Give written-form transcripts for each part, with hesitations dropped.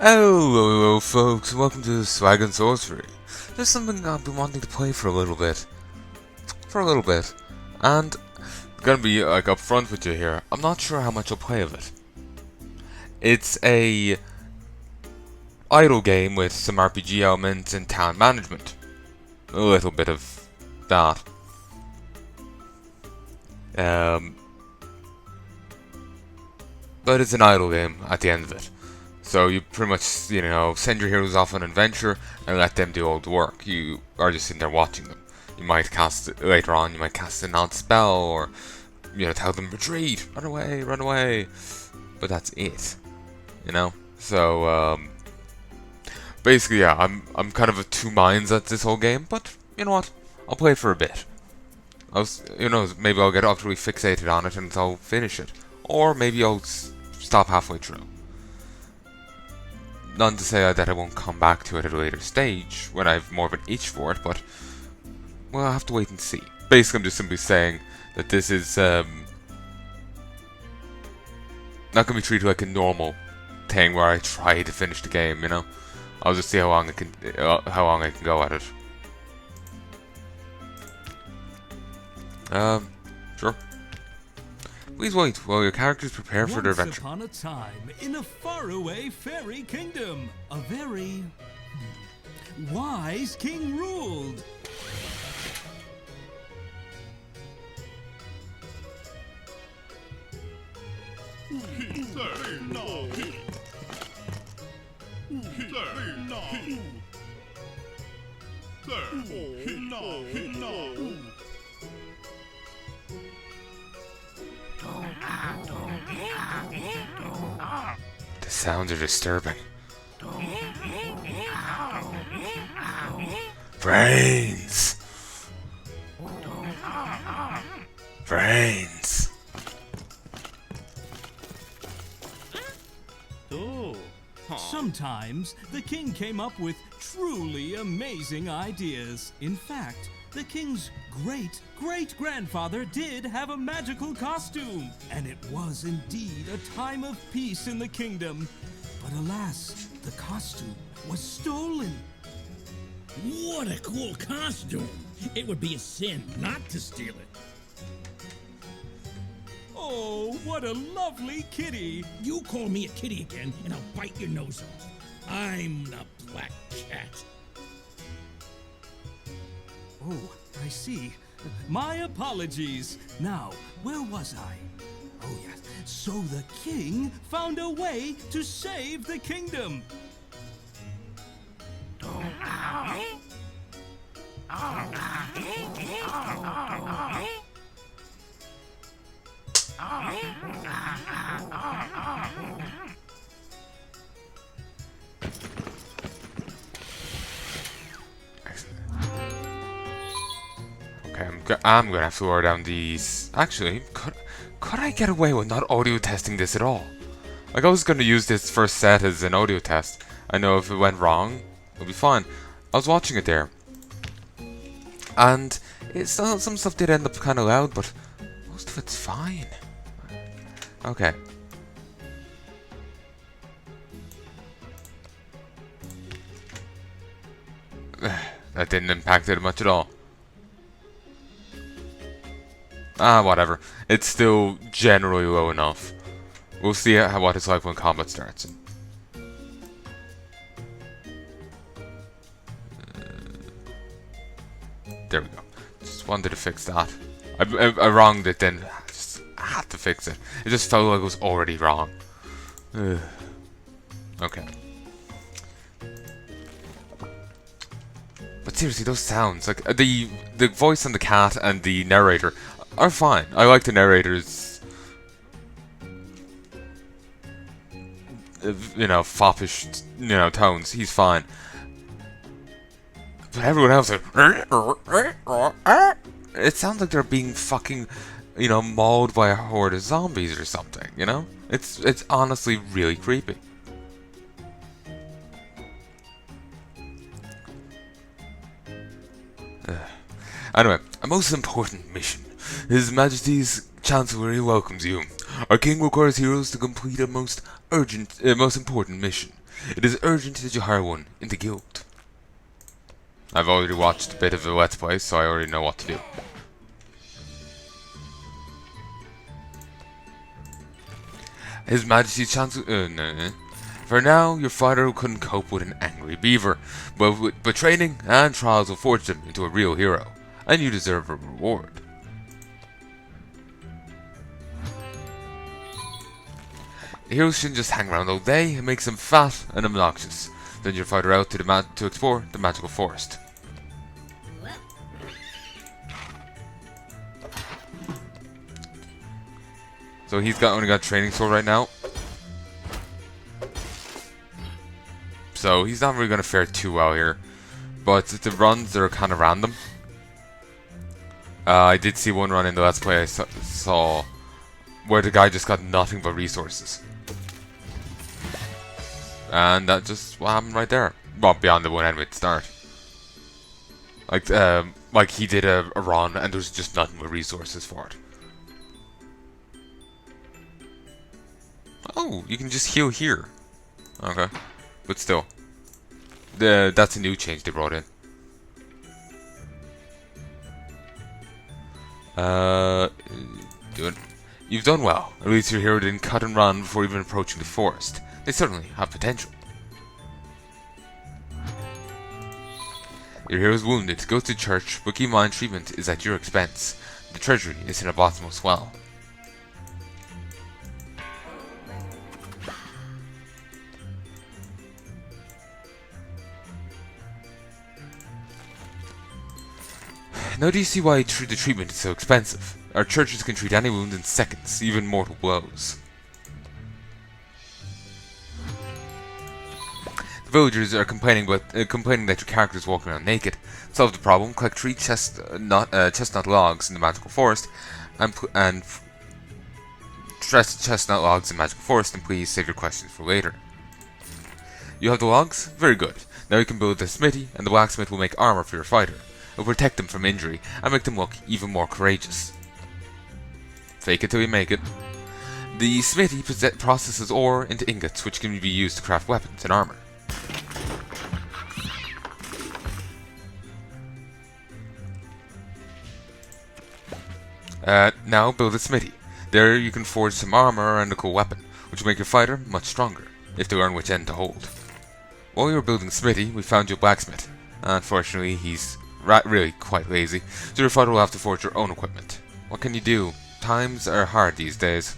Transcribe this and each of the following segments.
Hello folks, welcome to Swag and Sorcery. There's something I've been wanting to play for a little bit. And gonna be like upfront with you here. I'm not sure how much I'll play of it. It's a idle game with some RPG elements and town management. A little bit of that. But it's an idle game at the end of it. So you pretty much, send your heroes off on an adventure and let them do all the work. You are just sitting there watching them. You might cast, later on, you might cast a non-spell or, tell them retreat, run away. But that's it, So, basically, yeah, I'm kind of of two minds at this whole game, but you know what? I'll play it for a bit. Maybe I'll get utterly fixated on it and I'll finish it. Or maybe I'll stop halfway through. Not to say that I won't come back to it at a later stage, when I have more of an itch for it, but, well, I'll have to wait and see. Basically, I'm just simply saying that this is, not going to be treated like a normal thing where I try to finish the game, I'll just see how long I can go at it. Sure. Please wait while your characters prepare for their adventure. Once upon a time, in a faraway fairy kingdom, a very wise king ruled. The sounds are disturbing. Brains! Brains! Sometimes the king came up with truly amazing ideas. In fact, the king's great-great-grandfather did have a magical costume, and it was indeed a time of peace in the kingdom. But alas, the costume was stolen. What a cool costume! It would be a sin not to steal it. Oh, what a lovely kitty! You call me a kitty again, and I'll bite your nose off. I'm the Black Cat. Oh, I see. My apologies. Now, where was I? Oh, yes. So the king found a way to save the kingdom. Okay, I'm gonna have to lower down these. Actually, could I get away with not audio testing this at all? Like, I was gonna use this first set as an audio test. I know if it went wrong, it'll be fine. I was watching it there, and some stuff did end up kind of loud, but most of it's fine. Okay. That didn't impact it much at all. Whatever. It's still generally low enough. We'll see what it's like when combat starts. There we go. Just wanted to fix that. I wronged it then. I had to fix it. It just felt like it was already wrong. Okay. But seriously, those sounds, like the voice on the cat and the narrator are fine. I like the narrator's, foppish, tones. He's fine. But everyone else, it sounds like they're being fucking, mauled by a horde of zombies or something. It's honestly really creepy. Anyway, a most important mission. His Majesty's Chancellery welcomes you. Our king requires heroes to complete a most important mission. It is urgent that you hire one in the guild. I've already watched a bit of the Let's Play, so I already know what to do. His Majesty's Chancellor... no. For now, your fighter couldn't cope with an angry beaver, but training and trials will forge him into a real hero, and you deserve a reward. Heroes shouldn't just hang around all day. It makes them fat and obnoxious. Send your fighter out to explore the magical forest. So he's only got training sword right now. So he's not really going to fare too well here. But the runs, they're kind of random. I did see one run in the Let's Play I saw where the guy just got nothing but resources. And that just what happened right there. Well, beyond the one enemy at the start. Like he did a run and there was just nothing but resources for it. Oh, you can just heal here. Okay. But still. That's a new change they brought in. You've done well. At least your hero didn't cut and run before even approaching the forest. They certainly have potential. Your hero is wounded. Go to church, but keep in mind treatment is at your expense. The treasury is in a bottomless well. Now do you see why the treatment is so expensive? Our churches can treat any wound in seconds, even mortal blows. The villagers are complaining that your character is walking around naked. Solve the problem, collect 3 chestnut logs in the magical forest, and chestnut logs in magical forest, and please save your questions for later. You have the logs? Very good. Now you can build the smithy, and the blacksmith will make armor for your fighter. It will protect them from injury, and make them look even more courageous. Fake it till you make it. The smithy processes ore into ingots, which can be used to craft weapons and armor. Now build a smithy. There you can forge some armor and a cool weapon, which will make your fighter much stronger, if they learn which end to hold. While you were building the smithy, we found you a blacksmith. Unfortunately, he's really quite lazy, so your fighter will have to forge your own equipment. What can you do? Times are hard these days.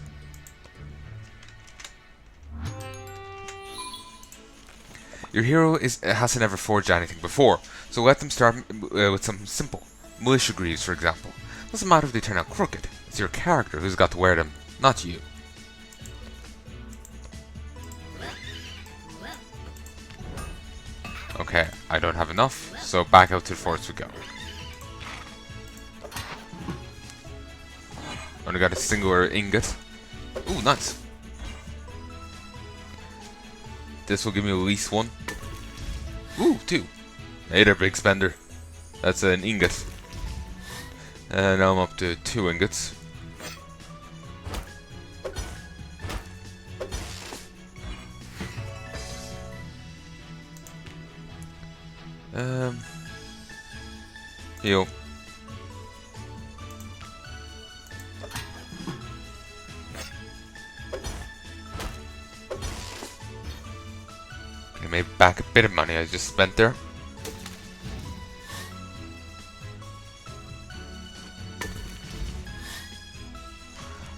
Your hero hasn't ever forged anything before, so let them start with some simple. Militia greaves, for example. Doesn't matter if they turn out crooked, it's your character who's got to wear them, not you. Okay, I don't have enough, so back out to the forest we go. Only got a singular ingot. Ooh, nice. This will give me at least 1. Ooh, 2. Hey there, big spender. That's an ingot. And now I'm up to 2 ingots. Heal. Okay, maybe back a bit of money I just spent there.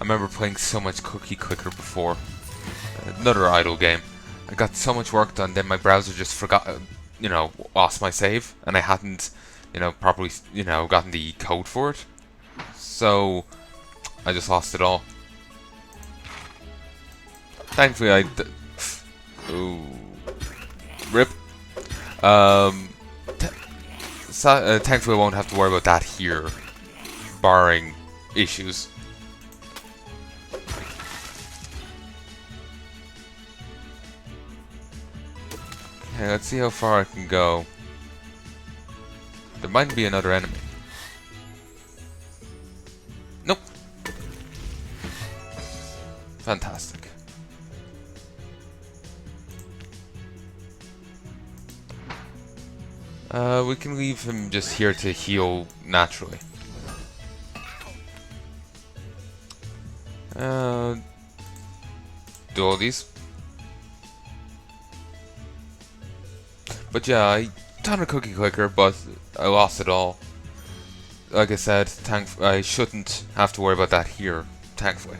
I remember playing so much Cookie Clicker before. Another idle game. I got so much work done, then my browser just forgot, lost my save, and I hadn't, properly, gotten the code for it. So, I just lost it all. Thankfully, ooh. Rip. Thankfully, I won't have to worry about that here, barring issues. Okay, let's see how far I can go. There might be another enemy. Nope. We can leave him just here to heal naturally. Do all these. But yeah, I done a cookie clicker, but I lost it all. Like I said, I shouldn't have to worry about that here, thankfully.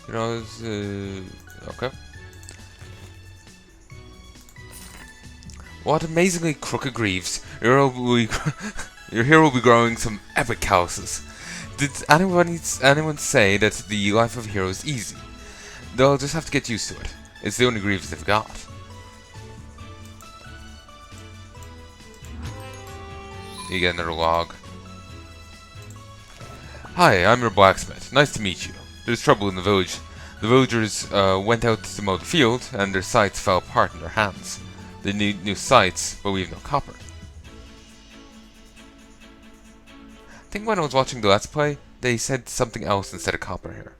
You know, it's, okay. What amazingly crooked greaves. Your hero will be, your hero will be growing some epic calluses. Did anyone say that the life of a hero is easy? They'll just have to get used to it. It's the only greaves they've got. You get another log. Hi, I'm your blacksmith. Nice to meet you. There's trouble in the village. The villagers went out to mow the field, and their scythes fell apart in their hands. They need new scythes, but we have no copper. I think when I was watching the Let's Play, they said something else instead of copper here.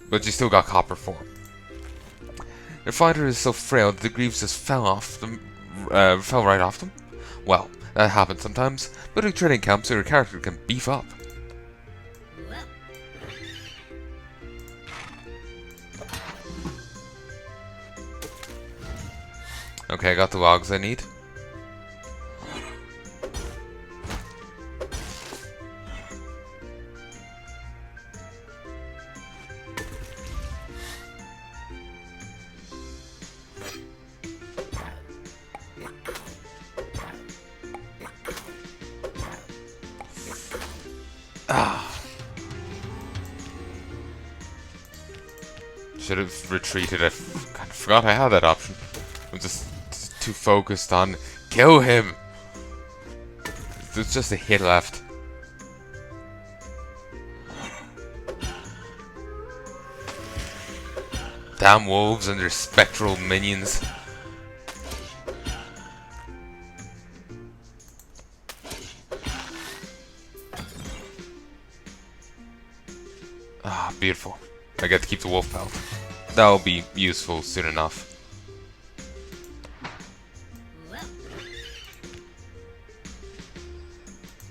But you still got copper for them. Their fighter is so frail that the greaves just fell right off them. Well, that happens sometimes, but in training camps your character can beef up. Okay, I got the logs I need. Should have retreated. I kind of forgot I had that option. I'm just too focused on kill him. There's just a hit left. Damn wolves and their spectral minions. Ah, beautiful. I get to keep the wolf pelt. That'll be useful soon enough.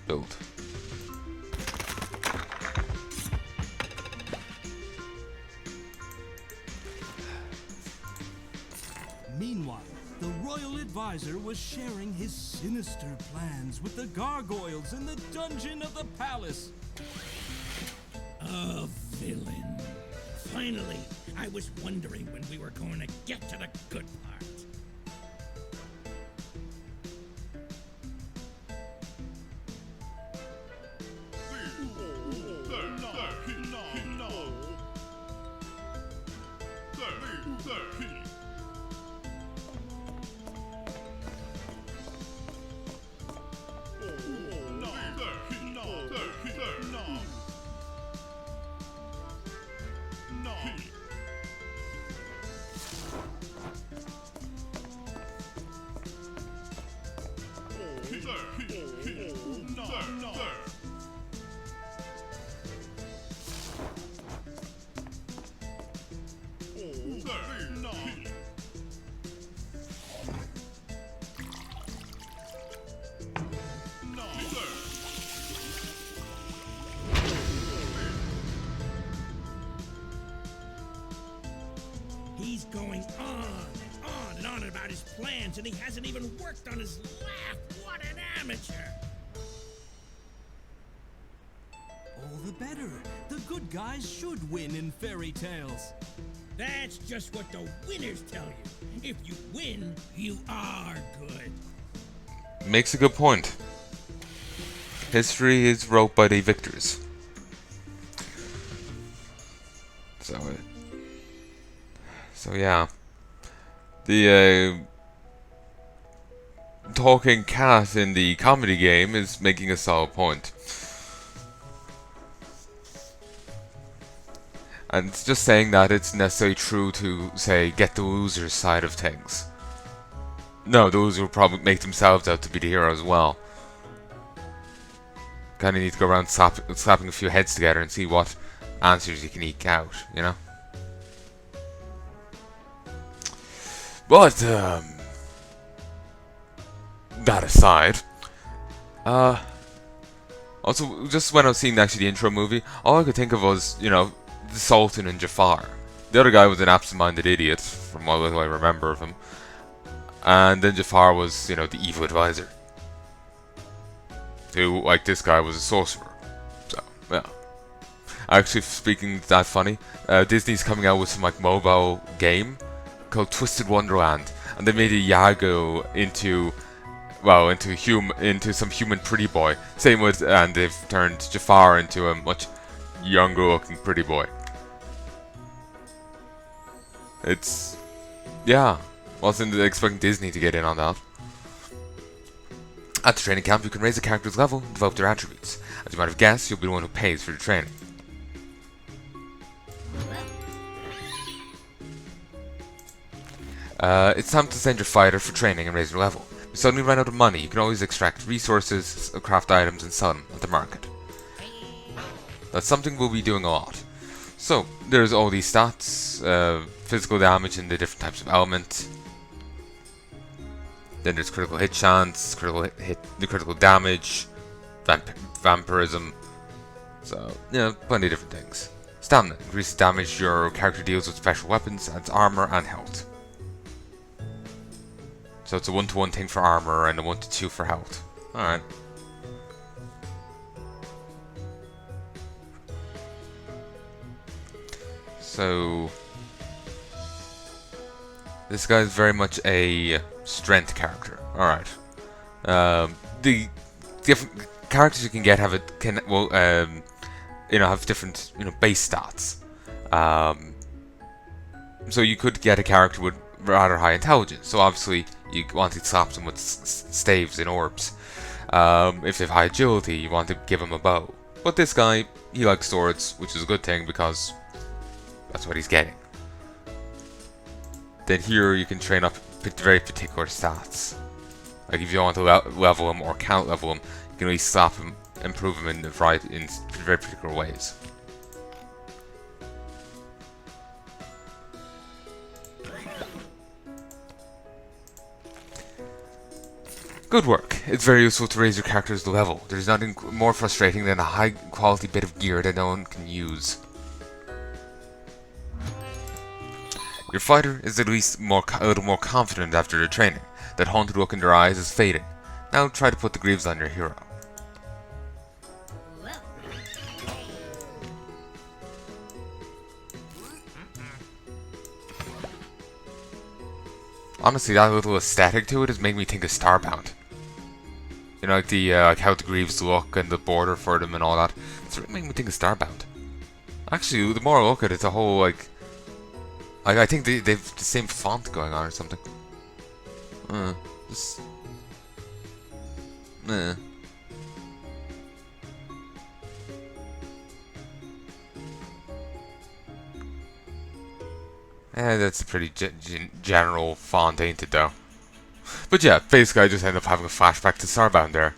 Build. Meanwhile, the royal advisor was sharing his sinister plans with the gargoyles in the dungeon of the palace. A villain. Finally, I was wondering when we were going to get to the good part. He's going on and on about his plans, and he hasn't even worked on his laugh. What an amateur! All the better. The good guys should win in fairy tales. That's just what the winners tell you. If you win, you are good. Makes a good point. History is wrote by the victors. So yeah. The talking cat in the comedy game is making a solid point. And it's just saying that it's necessarily true to, say, get the loser's side of things. No, those will probably make themselves out to be the hero as well. Kind of need to go around slapping a few heads together and see what answers you can eke out, you know? But, that aside, also, just when I was seeing actually the intro movie, all I could think of was, you know, the Sultan and Jafar. The other guy was an absent-minded idiot, from what little I remember of him. And then Jafar was, you know, the evil advisor. Who, like this guy, was a sorcerer. So, yeah. Actually, speaking that funny, Disney's coming out with some, like, mobile game called Twisted Wonderland. And they made a Yago into... well, into some human pretty boy. Same with, and they've turned Jafar into a much younger looking pretty boy. It's, yeah, wasn't expecting Disney to get in on that. At the training camp, you can raise a character's level and develop their attributes. As you might have guessed, you'll be the one who pays for the training. It's time to send your fighter for training and raise your level. If you suddenly run out of money, you can always extract resources, craft items, and sell them at the market. That's something we'll be doing a lot. So, there's all these stats, physical damage and the different types of element. Then there's critical hit chance, critical damage, vampirism. So, yeah, plenty of different things. Stamina increases damage your character deals with special weapons, adds armor and health. So it's a 1-to-1 thing for armor and a 1-to-2 for health. Alright. So this guy's very much a strength character. Alright. The different characters you can get have have different base stats. So you could get a character with rather high intelligence. So obviously you want to slap them with staves and orbs. If they have high agility, you want to give them a bow. But this guy, he likes swords, which is a good thing because that's what he's getting. Then here you can train up very particular stats. Like if you want to level him or count level him, you can really slap him, improve him in very particular ways. Good work. It's very useful to raise your character's level. There's nothing more frustrating than a high quality bit of gear that no one can use. Your fighter is at least a little more confident after their training. That haunted look in their eyes is fading. Now try to put the greaves on your hero. Honestly, that little aesthetic to it has made me think of Starbound. You know, like the like how the greaves look and the border for them and all that. It's really made me think of Starbound. Actually, the more I look at it, it's a whole like I think they've the same font going on or something. Just, yeah, that's a pretty general font, ain't it, though? But yeah, basically I just end up having a flashback to Starbound there.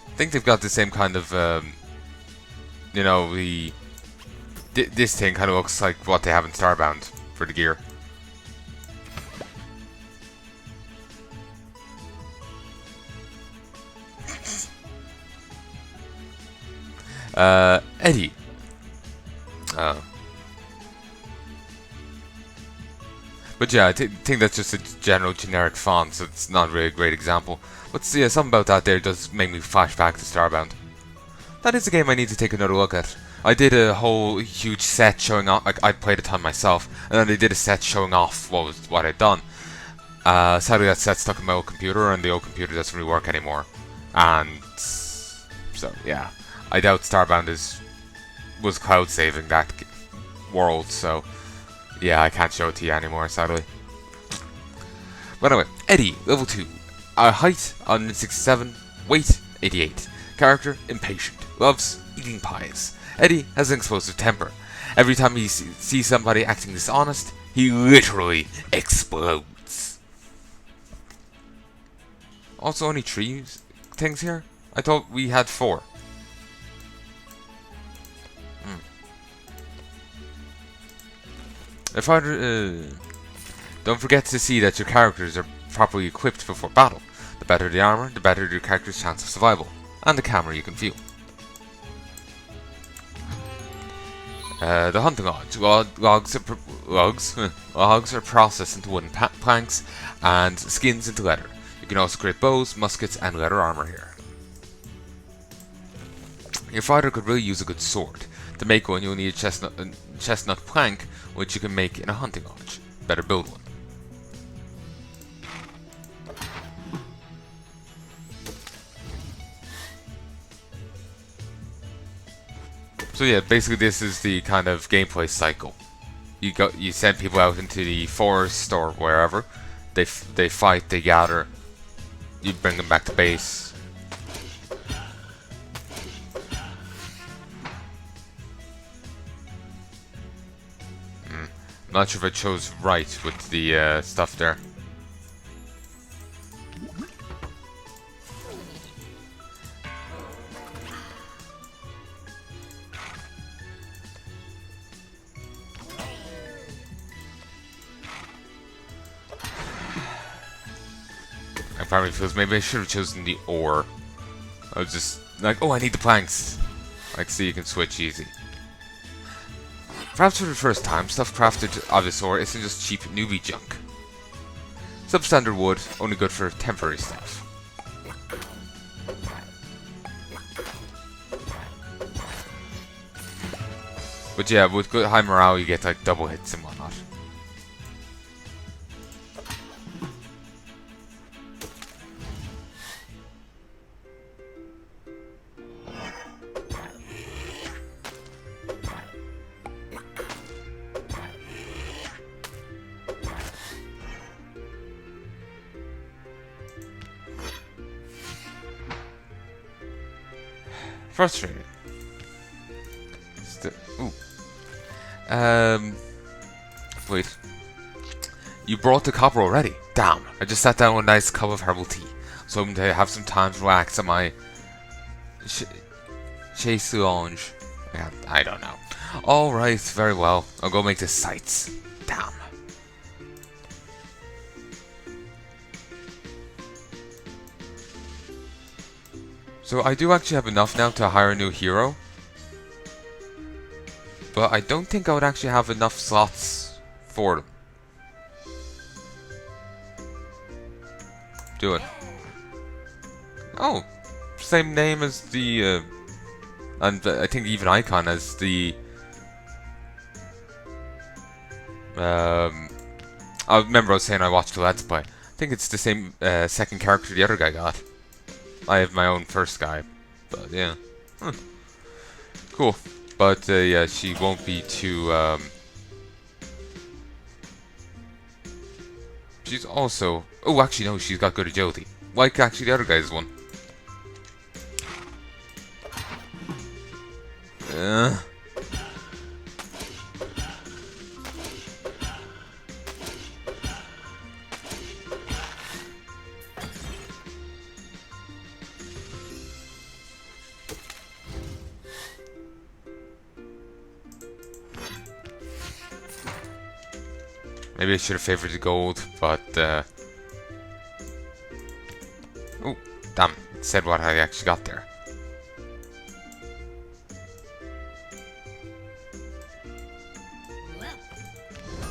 I think they've got the same kind of, this thing kind of looks like what they have in Starbound for the gear. Eddie. But yeah, I think that's just a general generic font, so it's not really a great example. But yeah, something about that there does make me flash back to Starbound. That is a game I need to take another look at. I did a whole huge set showing off, like I played a ton myself, and then they did a set showing off what I'd done. Sadly that set's stuck in my old computer, and the old computer doesn't really work anymore. And so yeah, I doubt Starbound was cloud saving that world, so yeah, I can't show it to you anymore, sadly. But anyway, Eddie, level 2. Height, 167, weight, 88. Character, impatient. Loves eating pies. Eddie has an explosive temper. Every time he sees somebody acting dishonest, He literally explodes. Also, only 3 things here? I thought we had 4. If I don't forget to see that your characters are properly equipped before battle. The better the armor, the better your character's chance of survival, and the camera you can feel. The hunting lodge. Logs are processed into wooden planks and skins into leather. You can also create bows, muskets, and leather armor here. Your fighter could really use a good sword. To make one, you'll need a chestnut plank, which you can make in a hunting lodge. Better build one. So yeah, basically this is the kind of gameplay cycle. You send people out into the forest or wherever. They fight, they gather. You bring them back to base. Not sure if I chose right with the stuff there. I probably feels maybe I should have chosen the ore. I was just like, oh, I need the planks. Like, so you can switch easy. Perhaps for the first time, stuff crafted of this ore isn't just cheap newbie junk. Substandard wood, only good for temporary stuff. But yeah, with good high morale, you get like double hits and whatnot. Frustrating. Ooh. Wait. You brought the copper already? Damn. I just sat down with a nice cup of herbal tea. So I'm hoping to have some time to relax on my Chase Lounge. I don't know. Alright, very well. I'll go make the sights. Damn. So I do actually have enough now to hire a new hero. But I don't think I would actually have enough slots for them. Do it. Oh, same name as the, and I think even icon as the, I remember I was saying I watched the Let's Play. I think it's the same second character the other guy got. I have my own first guy, but yeah. Cool. But yeah, she won't be too, she's also, oh actually no, she's got good agility. Like actually the other guy's one. Maybe I should have favored the gold, but oh, damn, it said what I actually got there.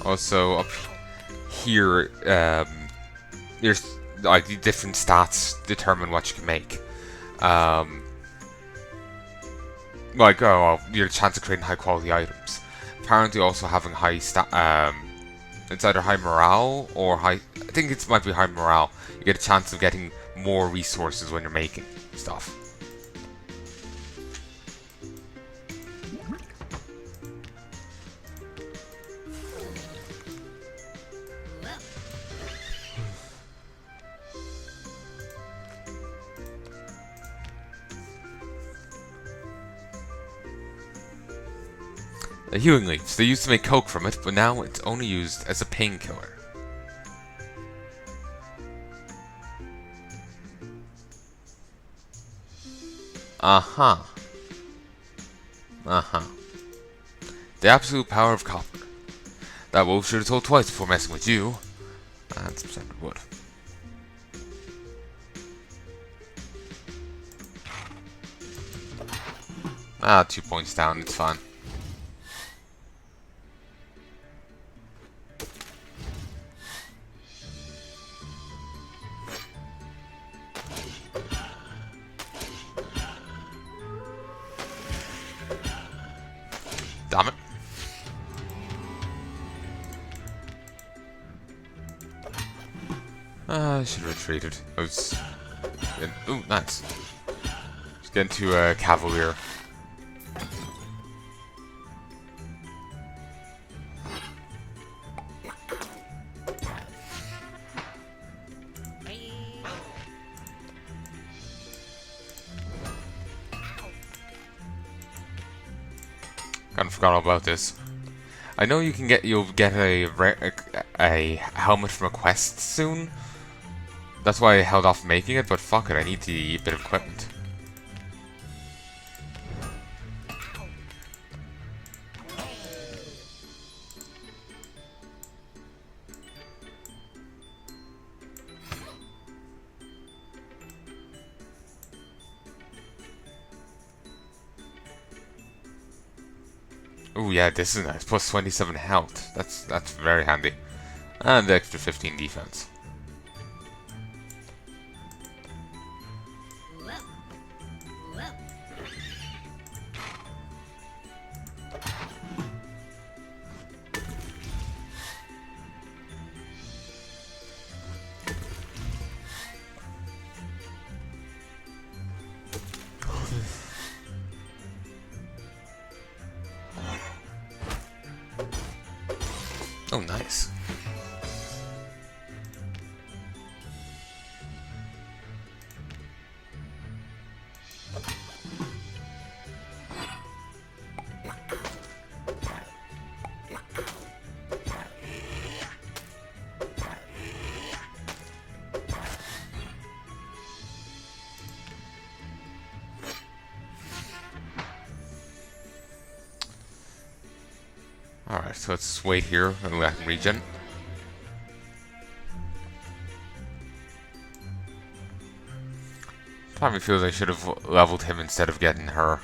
Also, up here, there's like the different stats determine what you can make. Like, oh, your chance of creating high quality items. Apparently, also having high it's either high morale or high. I think it might be high morale. You get a chance of getting more resources when you're making stuff. The healing leaves. They used to make coke from it, but now it's only used as a painkiller. Uh-huh. Uh-huh. The absolute power of copper. That wolf should have told twice before messing with you. And some sacred wood. Ah, 2 points down, it's fine. Damn it. I should have retreated. I was getting, ooh, nice. Just getting to Cavalier. Kinda forgot all about this. I know you'll get a helmet from a quest soon. That's why I held off making it, but fuck it, I need the bit of equipment. Ooh, yeah, this is nice. Plus 27 health. That's very handy. And the extra 15 defense. Oh, nice. Alright, so let's wait here and let him regen. Part of me feels I should have leveled him instead of getting her.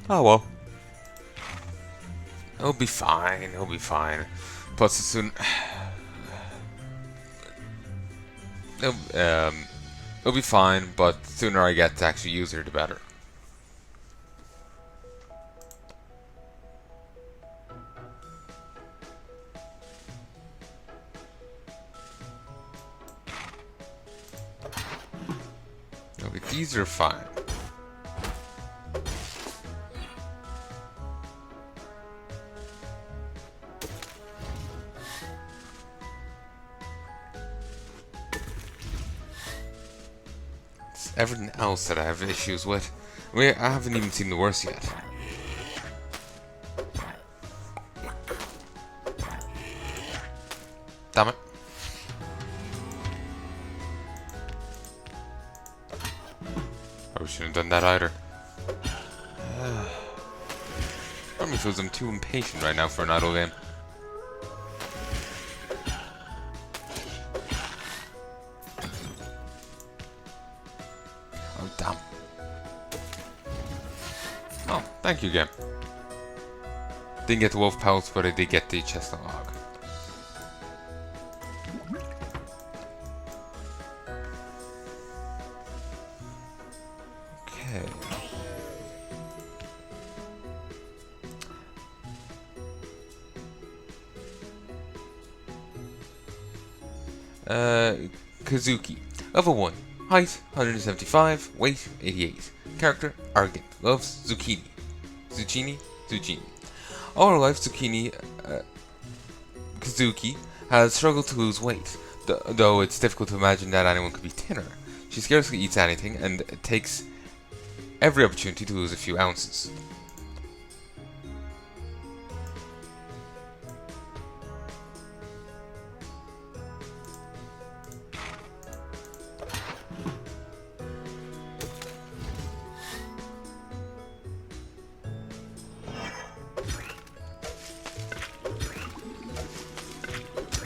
Oh well. He'll be fine, he'll be fine. Plus as soon... It'll be fine, but the sooner I get to actually use her, the better. Okay, these are fine. Everything else that I have issues with. I haven't even seen the worst yet. Damn it. I shouldn't have done that either. Probably feels I'm too impatient right now for an idle game. Oh, damn. Oh, thank you, game. Didn't get the wolf pelts, but I did get the chestnut log. Okay. Kazuki. Level 1. Height, 175. Weight, 88. Character, arrogant. Loves zucchini. Zucchini? Zucchini. All her life, Kazuki has struggled to lose weight, though it's difficult to imagine that anyone could be thinner. She scarcely eats anything and takes every opportunity to lose a few ounces.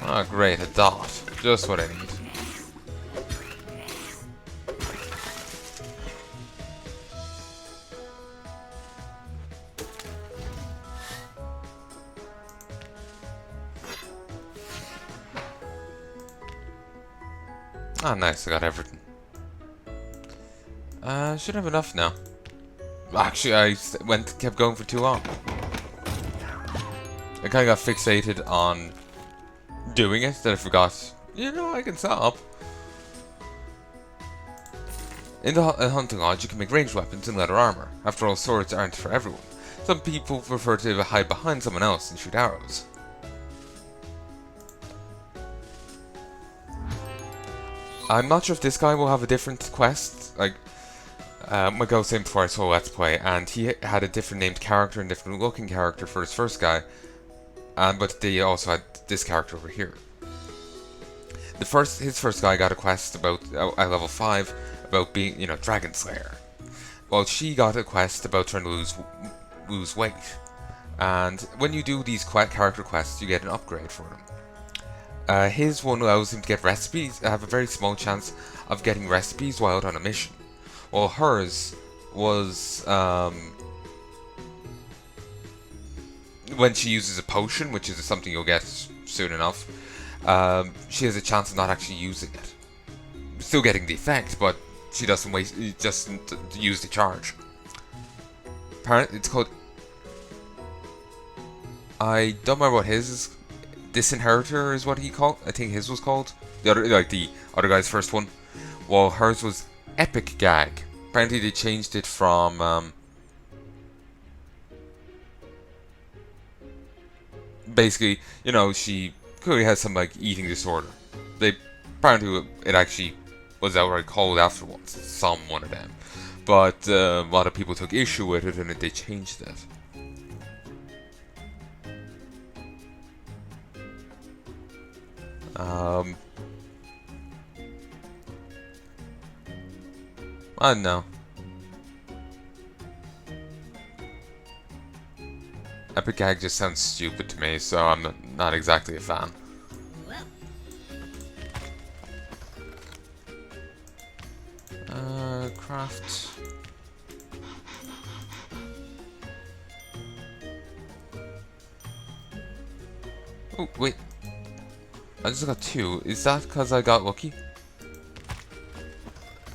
Ah, great, a dot. Just what I need. Ah, nice, I got everything. Should have enough now. Actually, I kept going for too long. I kinda got fixated on doing it that I forgot, you know, I can stop. In the hunting lodge, you can make ranged weapons and leather armor. After all, swords aren't for everyone. Some people prefer to hide behind someone else and shoot arrows. I'm not sure if this guy will have a different quest. Like, my guy was saying before I saw Let's Play, and he had a different named character and different looking character for his first guy. But they also had this character over here. His first guy got a quest about at level 5 about being, you know, Dragon Slayer. Well, she got a quest about trying to lose weight. And when you do these character quests, you get an upgrade for them. His one allows him to get recipes. Have a very small chance of getting recipes while out on a mission. While hers was when she uses a potion, which is something you'll get soon enough, she has a chance of not actually using it. Still getting the effect, but she doesn't use the charge. Apparently, it's called. I don't remember what his is. Disinheritor is what he called. I think his was called. The other guy's first one. While hers was Epic Gag. Apparently, they changed it from. Basically, you know, she clearly has some like eating disorder. Apparently it actually was outright called after one of them, but a lot of people took issue with it and they changed it. I don't know. Epic Gag just sounds stupid to me, so I'm not exactly a fan. Craft. Oh, wait. I just got 2. Is that because I got lucky?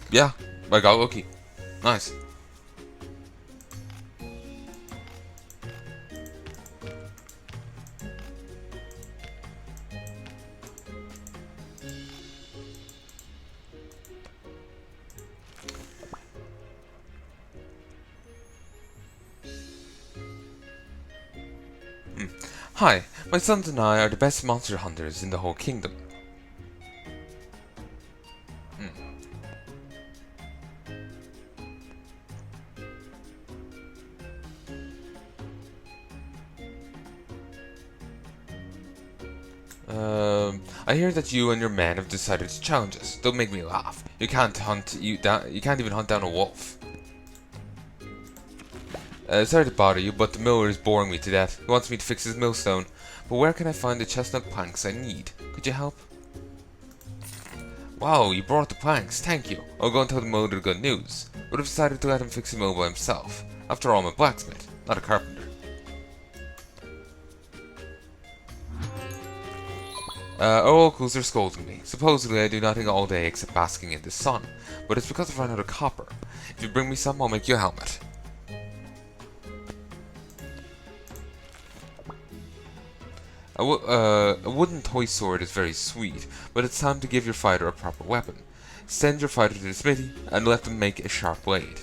Yeah, I got lucky. Nice. Hi, my sons and I are the best monster hunters in the whole kingdom. I hear that you and your men have decided to challenge us. Don't make me laugh. You can't even hunt down a wolf. Sorry to bother you, but the miller is boring me to death. He wants me to fix his millstone, but where can I find the chestnut planks I need? Could you help? Wow, you brought the planks, thank you. I'll go and tell the miller the good news. Would have decided to let him fix the mill by himself. After all, I'm a blacksmith, not a carpenter. Our locals are scolding me. Supposedly I do nothing all day except basking in the sun, but it's because I've run out of copper. If you bring me some, I'll make you a helmet. A wooden toy sword is very sweet, but it's time to give your fighter a proper weapon. Send your fighter to the smithy and let them make a sharp blade.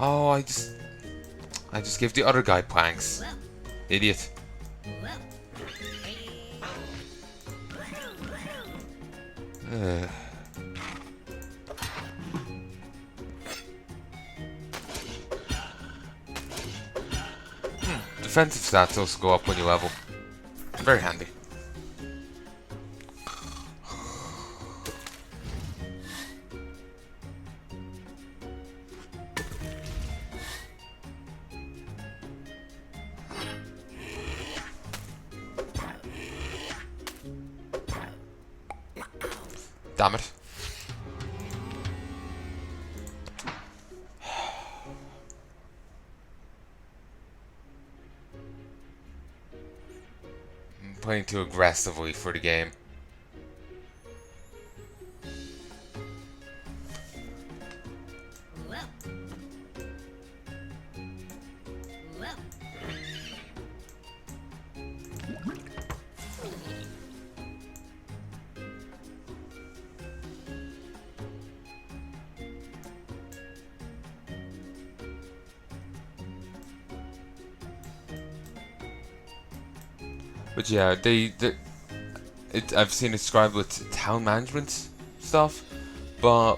Oh, I just gave the other guy planks. Idiot. Ugh. Defensive stats also go up when you level. Very handy. Damn it. I'm playing too aggressively for the game. But yeah, I've seen it described with town management stuff, but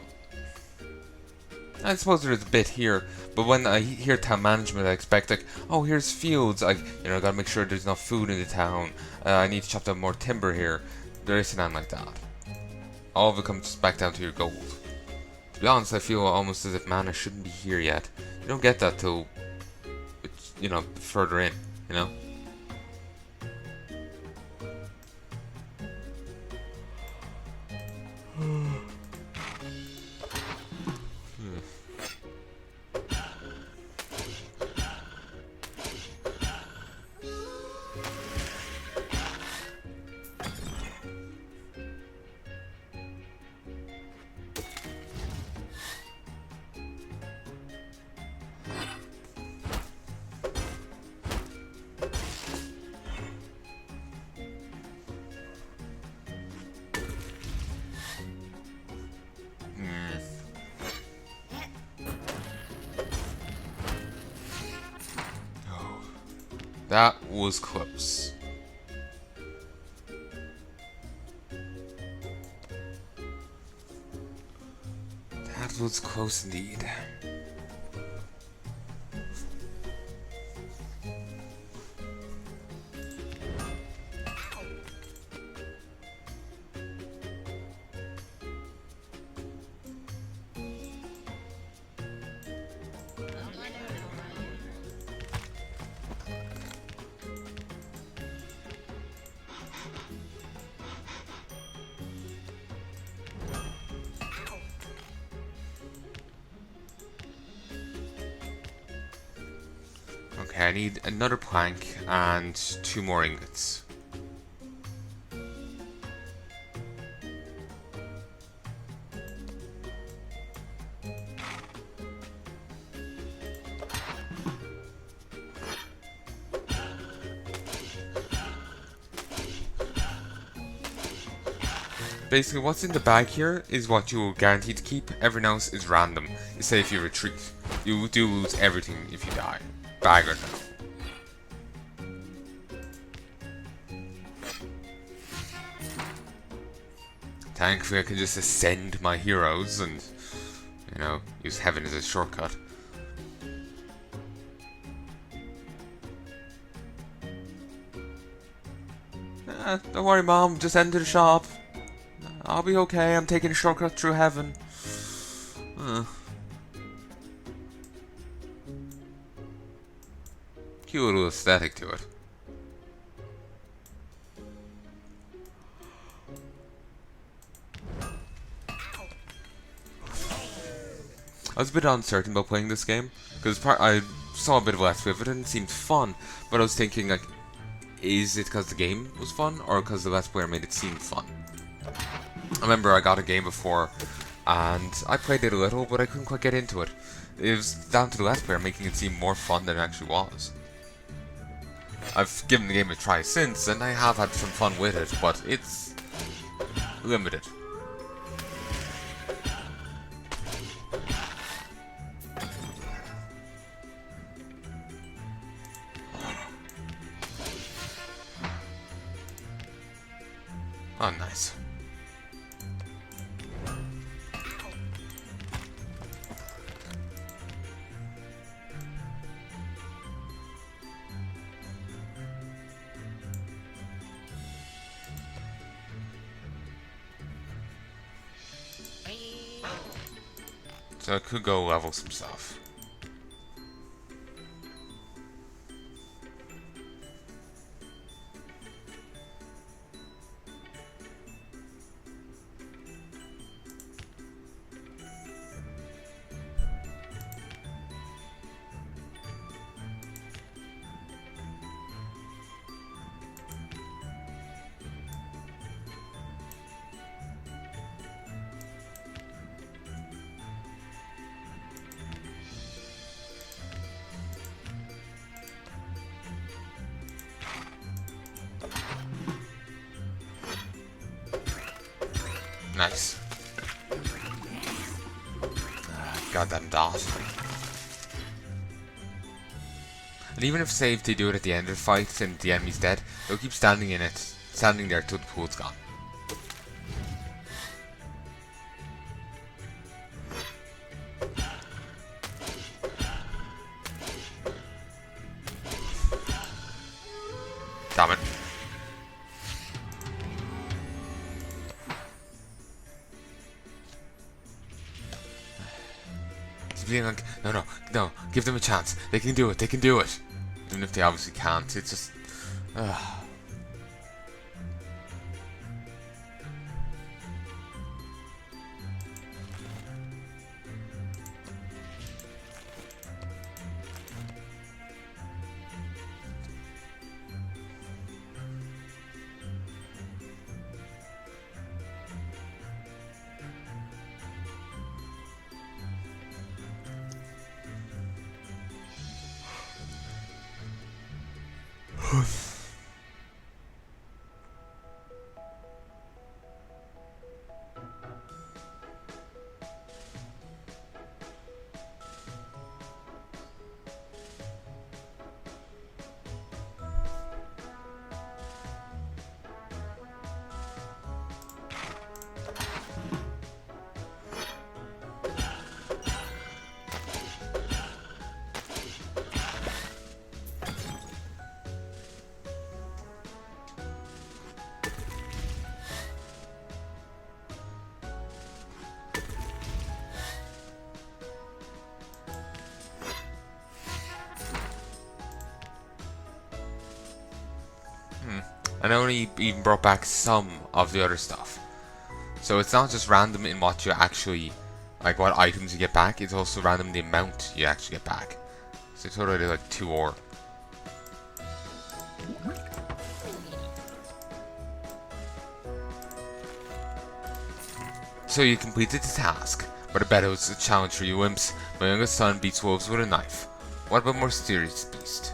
I suppose there's a bit here. But when I hear town management, I expect like, oh, here's fields. I gotta make sure there's enough food in the town. I need to chop down more timber here. There isn't anything like that. All of it comes back down to your gold. To be honest, I feel almost as if mana shouldn't be here yet. You don't get that till it's, further in, you know? That was close. That was close indeed. Okay, I need another plank and 2 more ingots. Basically, what's in the bag here is what you will guarantee to keep. Everything else is random. Say if you retreat, you do lose everything if you die. Bag or no. Thankfully, I can just ascend my heroes and, use heaven as a shortcut. Don't worry, Mom. Just enter the shop. I'll be okay. I'm taking a shortcut through heaven. Cute little aesthetic to it. I was a bit uncertain about playing this game because I saw a bit of Let's Play of it and it seemed fun, but I was thinking like, is it because the game was fun or because the Let's Player made it seem fun? I remember I got a game before and I played it a little, but I couldn't quite get into it. It was down to the Let's Player making it seem more fun than it actually was. I've given the game a try since, and I have had some fun with it, but it's limited. Oh, nice. So I could go level some stuff. Nice. Goddamn dot. And even if, say, if they do it at the end of the fight and the enemy's dead, they'll keep standing in it, standing there till the pool's gone. Damn it. Being like, no, give them a chance. They can do it. They can do it. Even if they obviously can't, it's just. And I only even brought back some of the other stuff. So it's not just random in what you actually, like what items you get back, it's also random the amount you actually get back. So it's already like 2 ore. So you completed the task, but I bet it was a challenge for you imps. My youngest son beats wolves with a knife. What about more serious beast?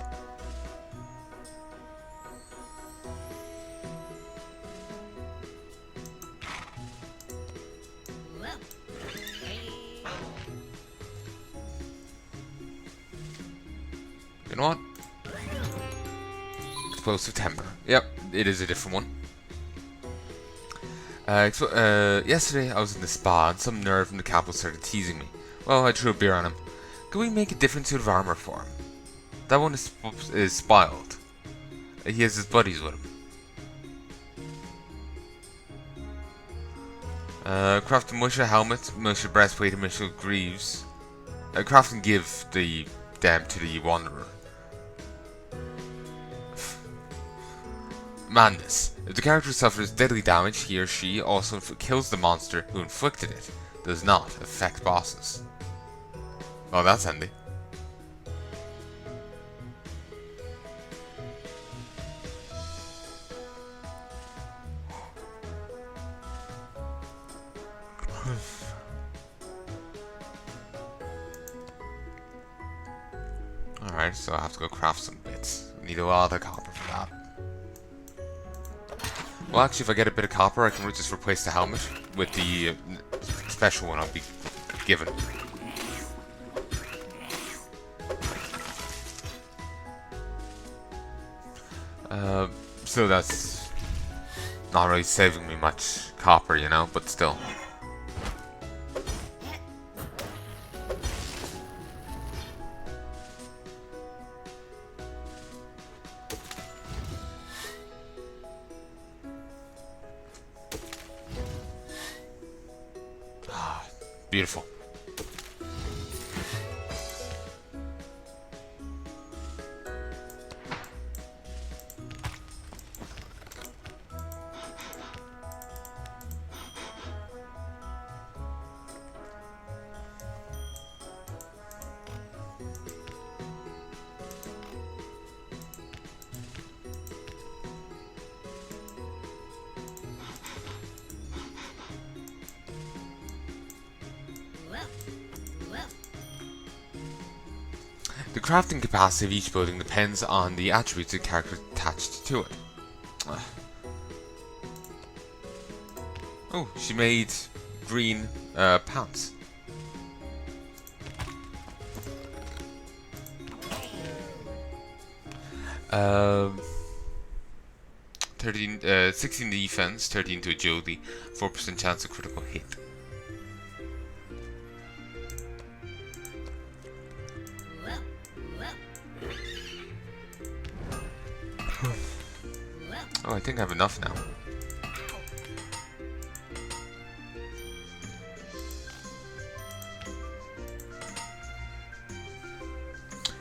You know what? Explosive temper. Yep, it is a different one. Yesterday I was in the spa and some nerd from the capital started teasing me. Well, I threw a beer on him. Can we make a different suit of armor for him? That one is spoiled. He has his buddies with him. Craft a Musha helmet, Musha breastplate, and Musha greaves. Craft and give them to the Wanderer. Madness. If the character suffers deadly damage, he or she also kills the monster who inflicted it. Does not affect bosses. Well, that's handy. Alright, so I have to go craft some bits. Need a lot of copper for that. Well, actually, if I get a bit of copper, I can just replace the helmet with the special one I'll be given. So that's not really saving me much copper, you know, but still. Ah, beautiful. The crafting capacity of each building depends on the attributes of the character attached to it. Oh, she made green pants. Um, 16 defense, 13 to agility, 4% chance of critical hit. Oh, I think I have enough now.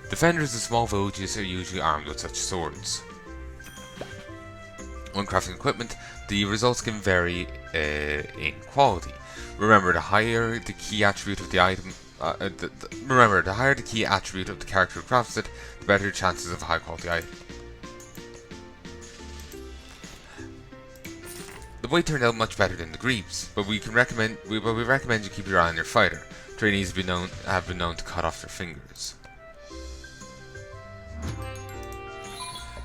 Defenders of small villages are usually armed with such swords. When crafting equipment, the results can vary in quality. Remember, the higher the key attribute of the item, remember, the higher the key attribute of the character who crafts it, the better the chances of a high quality item. The weight turned out much better than the greaves, but we recommend you keep your eye on your fighter. Trainees have been known to cut off their fingers.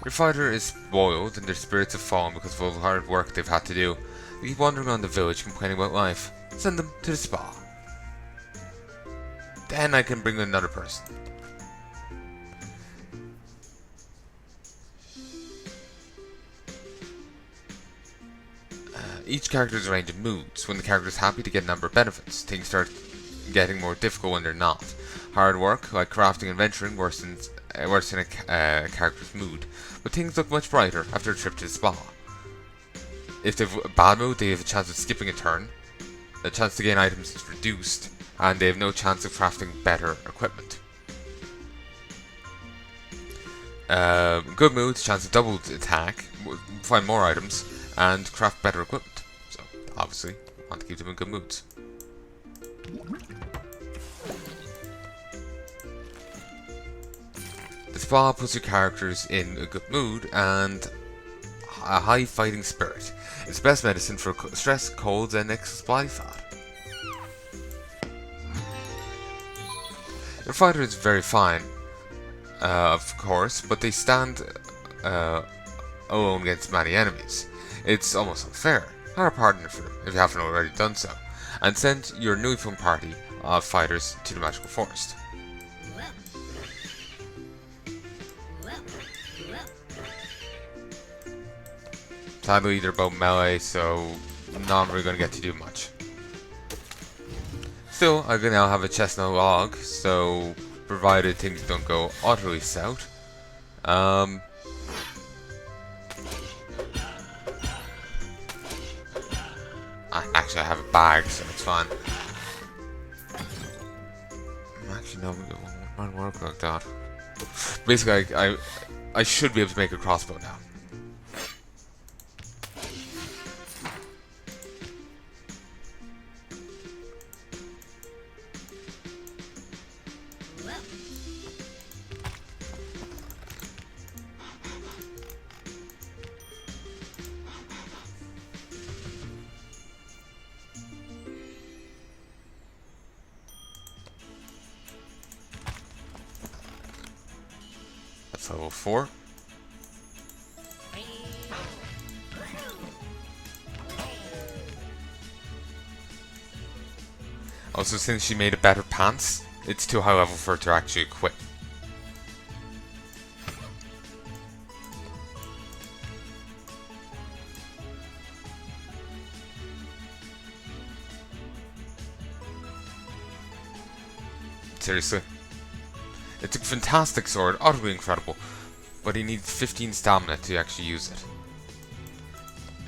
Your fighter is spoiled and their spirits have fallen because of all the hard work they've had to do. They keep wandering around the village complaining about life. Send them to the spa. Then I can bring another person. Each character has a range of moods. When the character is happy, they get a number of benefits. Things start getting more difficult when they're not. Hard work, like crafting and venturing, worsens a character's mood. But things look much brighter after a trip to the spa. If they've a bad mood, they have a chance of skipping a turn. The chance to gain items is reduced, and they have no chance of crafting better equipment. Good mood, chance of double attack, find more items, and craft better equipment. So, obviously, want to keep them in good moods. The spa puts your characters in a good mood and a high fighting spirit. It's the best medicine for stress, colds, and excess body fat. Your fighter is very fine, of course, but they stand alone against many enemies. It's almost unfair. Hire a partner for them, if you haven't already done so, and send your newly formed party of fighters to the magical forest. Sadly, they're both melee, so not really going to get to do much. Still, I can now have a chestnut log, so provided things don't go utterly south. Actually, I have a bag, so it's fine. Actually, no, it won't work like that. Basically, I should be able to make a crossbow now. That's level 4. Also, since she made a better pants, it's too high level for her to actually equip. Seriously. It's a fantastic sword, utterly incredible, but he needs 15 stamina to actually use it.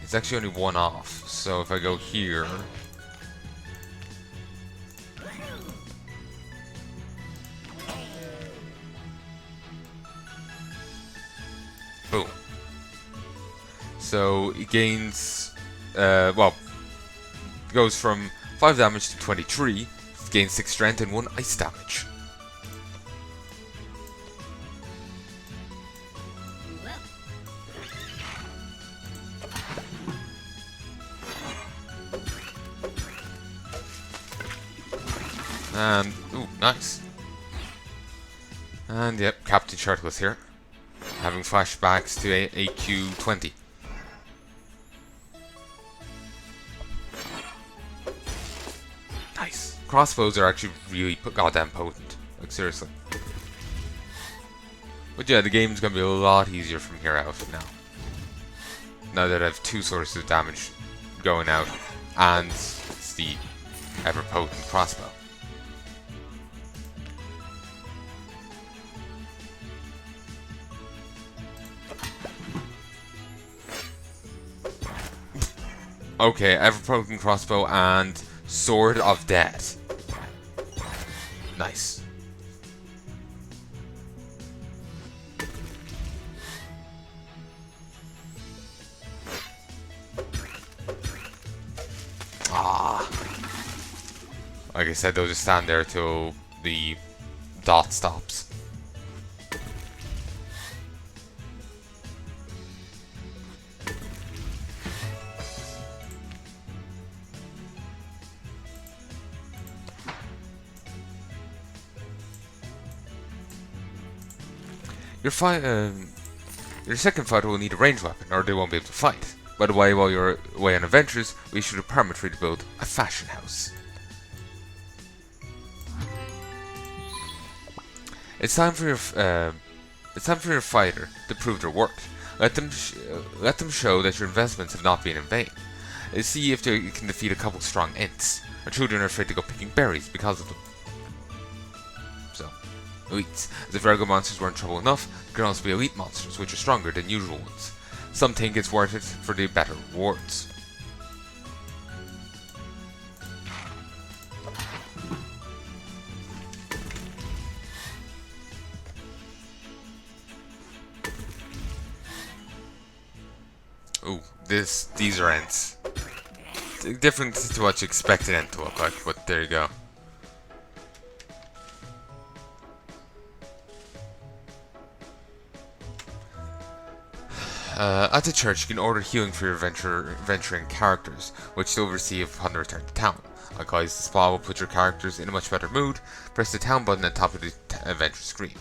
It's actually only one off, so if I go here... Boom. So it gains, well, it goes from 5 damage to 23, gains 6 strength and 1 ice damage. And, ooh, nice. And yep, Captain Shirtless here, having flashbacks to AQ20. Nice. Crossbows are actually really goddamn potent. Like, seriously. But yeah, the game's gonna be a lot easier from here out now. Now that I have 2 sources of damage going out, and it's the ever-potent crossbow. Okay, ever-potent crossbow and Sword of Death. Nice. Ah. Like I said, they'll just stand there till the dot stops. Your second fighter will need a ranged weapon, or they won't be able to fight. By the way, while you're away on adventures, we should have permit-free to build a fashion house. It's time for your fighter to prove their worth. Let them show that your investments have not been in vain. See if they can defeat a couple strong ints. Our children are afraid to go picking berries because of them. So, elites. As if regular monsters weren't trouble enough, there can also be elite monsters, which are stronger than usual ones. Some think it's worth it for the better rewards. Ooh, these are ents. Different to what you expect an ent to look like, but there you go. At the church, you can order healing for your venturing characters, which they'll receive upon their return to town. Likewise, the spa will put your characters in a much better mood. Press the town button at the top of the adventure screen.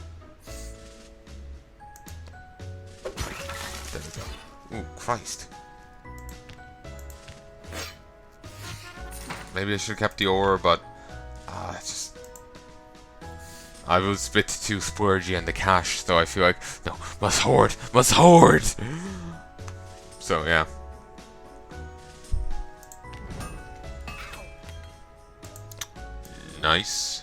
There we go. Ooh, Christ. Maybe I should have kept the ore, but I was a bit too splurgy on the cash, so I feel like, no, must hoard! So, yeah. Nice.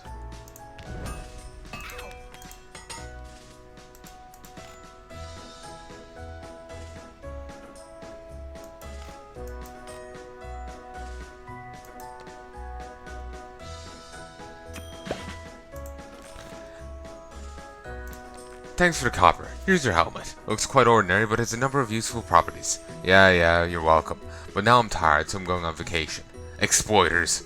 Thanks for the copper. Here's your helmet. Looks quite ordinary, but has a number of useful properties. Yeah, you're welcome. But now I'm tired, so I'm going on vacation. Exploiters.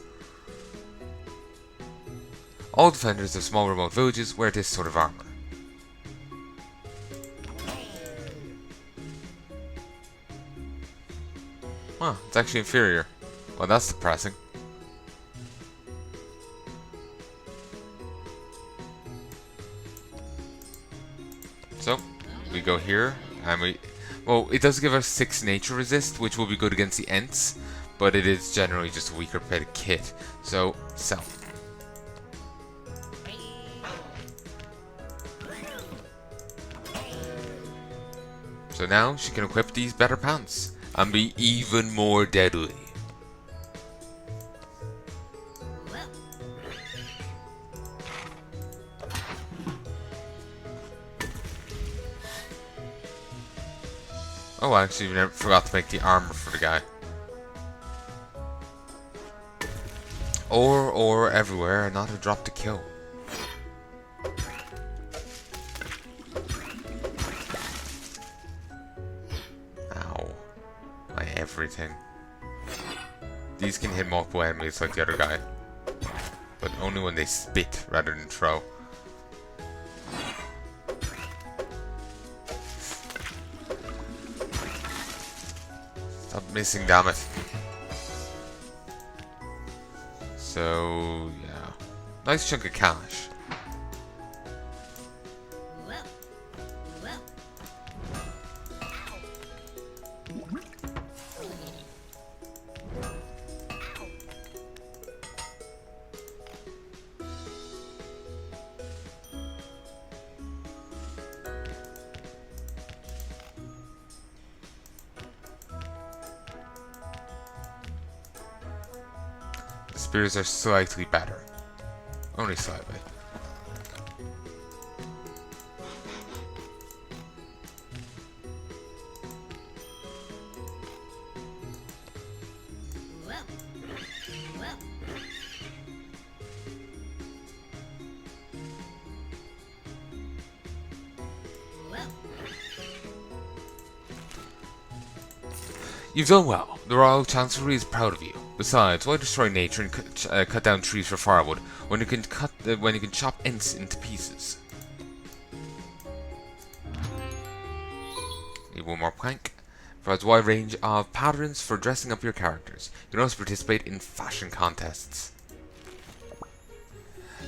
All defenders of small remote villages wear this sort of armor. Huh, it's actually inferior. Well, that's depressing. So, we go here, and well, it does give us 6 nature resist, which will be good against the ents, but it is generally just a weaker paid kit. So, sell. So now she can equip these better pants and be even more deadly. Oh, I actually forgot to make the armor for the guy. Or everywhere, not a drop to kill. Ow. My everything. These can hit multiple enemies like the other guy. But only when they spit rather than throw. Stop missing, damn it. So, yeah. Nice chunk of cash. Spears are slightly better. Only slightly. You've done well. The Royal Chancellery is proud of you. Besides, why destroy nature and cut down trees for firewood when you can chop ants into pieces? Need one more plank. Provides a wide range of patterns for dressing up your characters. You can also participate in fashion contests.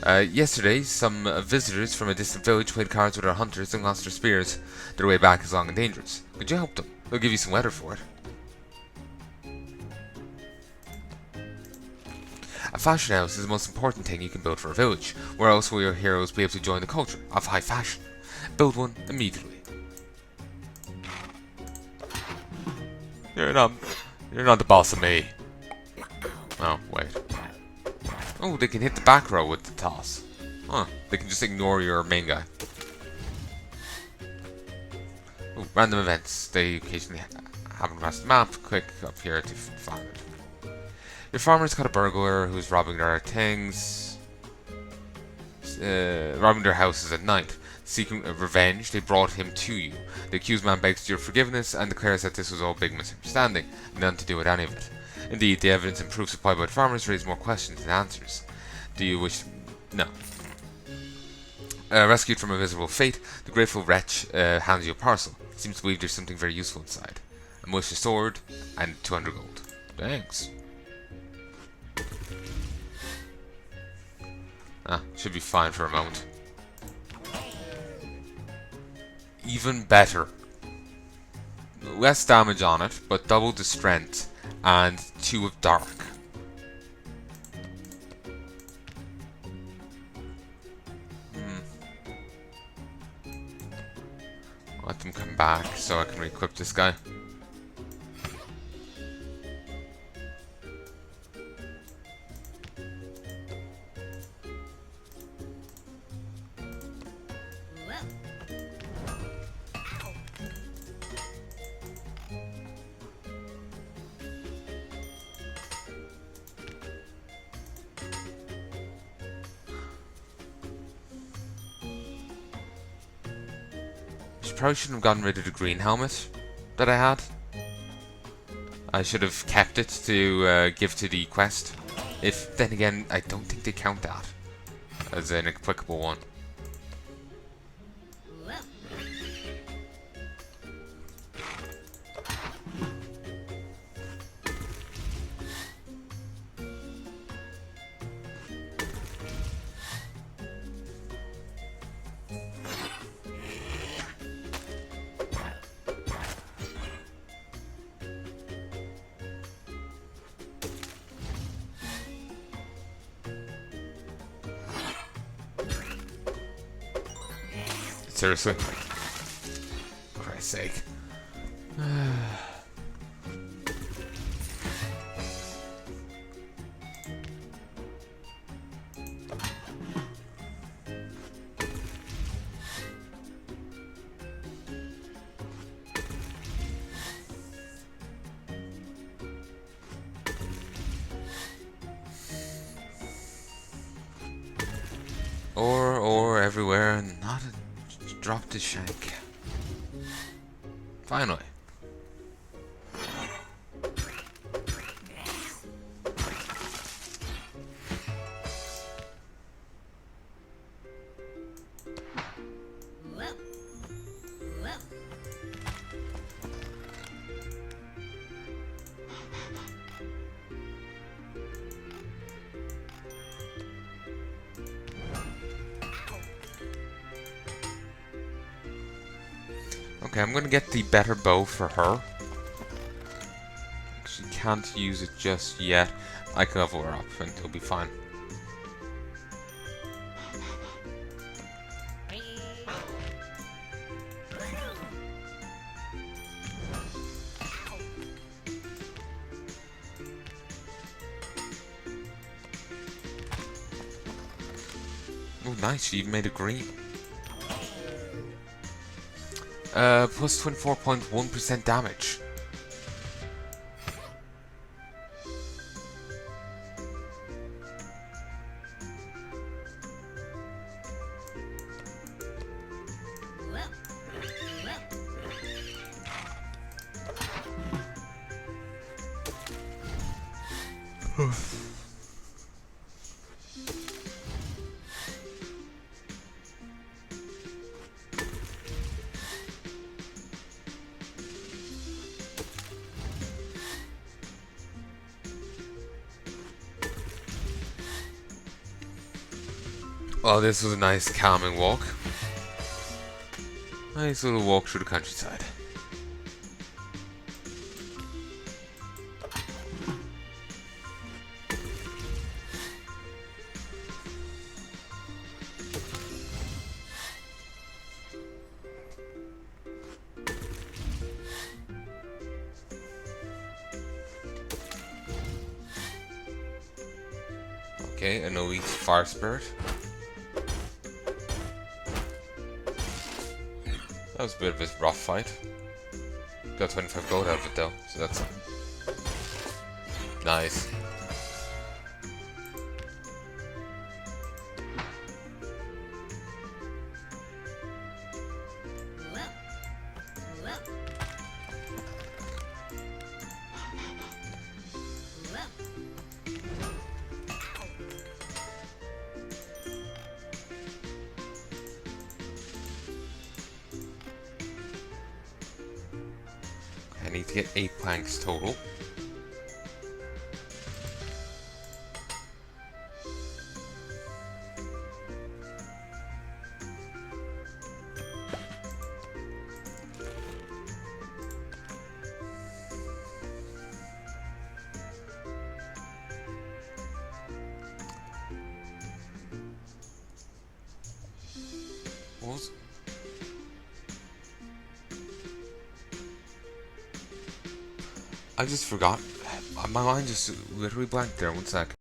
Yesterday, some visitors from a distant village played cards with our hunters and lost their spears. Their way back is long and dangerous. Could you help them? They'll give you some weather for it. A fashion house is the most important thing you can build for a village. Where else will your heroes be able to join the culture of high fashion? Build one immediately. You're not the boss of me. Oh, wait. Oh, they can hit the back row with the toss. Huh, they can just ignore your main guy. Ooh, random events. They occasionally happen across the map. Click up here to find it. Your farmer's caught a burglar who's robbing their things. Robbing their houses at night. Seeking revenge, they brought him to you. The accused man begs your forgiveness and declares that this was all a big misunderstanding, nothing to do with any of it. Indeed, the evidence and proof supplied by the farmers raise more questions than answers. Do you wish... No. Rescued from a miserable fate, the grateful wretch hands you a parcel. Seems to believe there's something very useful inside. A malicious sword and 200 gold. Thanks. Should be fine for a moment. Even better. Less damage on it, but double the strength and 2 of dark. Let them come back so I can re-equip this guy. Probably shouldn't have gotten rid of the green helmet that I had. I should have kept it to give to the quest. Then again, I don't think they count that as an applicable one. Seriously? For Christ's sake. ore everywhere and not a drop to shank. Finally. Okay, I'm gonna get the better bow for her. She can't use it just yet. I can level her up and it'll be fine. Oh, nice, she even made it green. Plus 24.1% damage. Well, this was a nice calming walk. Nice little walk through the countryside. Okay, an elite fire spirit. That was a bit of a rough fight. Got 25 gold out of it though, so that's nice. I need to get 8 planks total. What? I just forgot. My mind just literally blanked there. 1 sec.